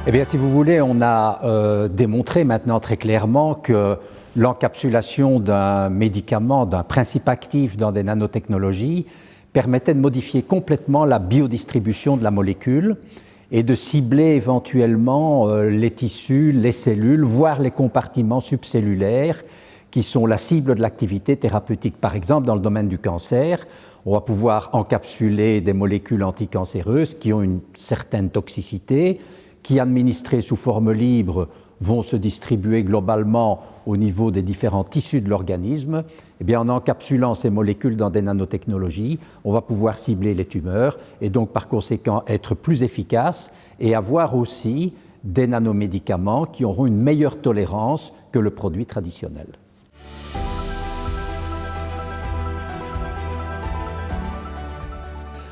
Eh bien, si vous voulez, on a démontré maintenant très clairement que l'encapsulation d'un médicament, d'un principe actif dans des nanotechnologies permettait de modifier complètement la biodistribution de la molécule et de cibler éventuellement les tissus, les cellules, voire les compartiments subcellulaires qui sont la cible de l'activité thérapeutique. Par exemple, dans le domaine du cancer, on va pouvoir encapsuler des molécules anticancéreuses qui ont une certaine toxicité, qui, administrées sous forme libre, vont se distribuer globalement au niveau des différents tissus de l'organisme. Eh bien, en encapsulant ces molécules dans des nanotechnologies, on va pouvoir cibler les tumeurs et donc par conséquent être plus efficace et avoir aussi des nanomédicaments qui auront une meilleure tolérance que le produit traditionnel.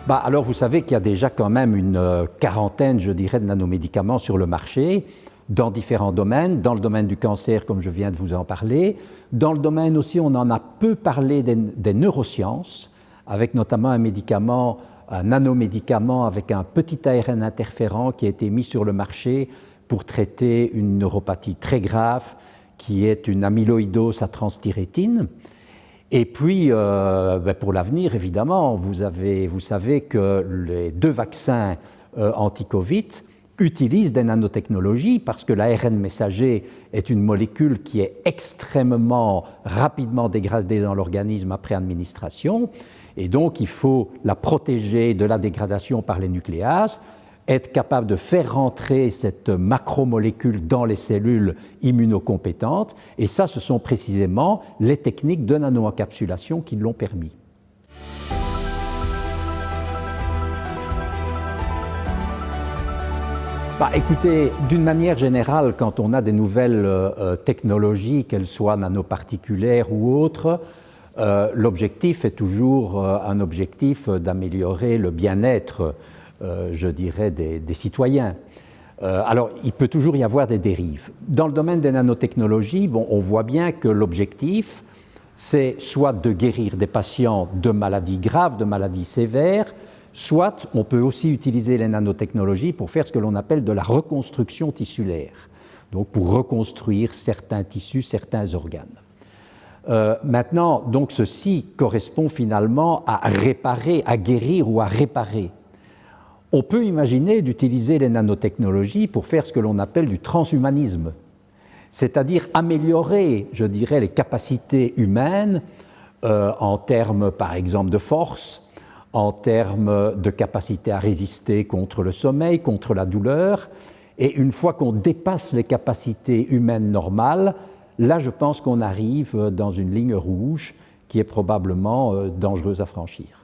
Alors vous savez qu'il y a déjà quand même une quarantaine, je dirais, de nanomédicaments sur le marché, dans différents domaines, dans le domaine du cancer, comme je viens de vous en parler. Dans le domaine aussi, on en a peu parlé des neurosciences, avec notamment un médicament, un nanomédicament avec un petit ARN interférent qui a été mis sur le marché pour traiter une neuropathie très grave, qui est une amyloïdose à transthyrétine. Et puis, pour l'avenir, évidemment, vous savez que les 2 vaccins anti-Covid utilisent des nanotechnologies parce que l'ARN messager est une molécule qui est extrêmement rapidement dégradée dans l'organisme après administration. Et donc, il faut la protéger de la dégradation par les nucléases, être capable de faire rentrer cette macromolécule dans les cellules immunocompétentes. Et ça, ce sont précisément les techniques de nano-encapsulation qui l'ont permis. Écoutez, d'une manière générale, quand on a des nouvelles technologies, qu'elles soient nanoparticulaires ou autres, l'objectif est toujours un objectif d'améliorer le bien-être je dirais, des citoyens. Alors, il peut toujours y avoir des dérives. Dans le domaine des nanotechnologies, on voit bien que l'objectif, c'est soit de guérir des patients de maladies graves, de maladies sévères, soit on peut aussi utiliser les nanotechnologies pour faire ce que l'on appelle de la reconstruction tissulaire, donc pour reconstruire certains tissus, certains organes. Maintenant, donc ceci correspond finalement à réparer, à guérir ou à réparer. On peut imaginer d'utiliser les nanotechnologies pour faire ce que l'on appelle du transhumanisme, c'est-à-dire améliorer, je dirais, les capacités humaines en termes, par exemple, de force, en termes de capacité à résister contre le sommeil, contre la douleur. Et une fois qu'on dépasse les capacités humaines normales, là, je pense qu'on arrive dans une ligne rouge qui est probablement dangereuse à franchir.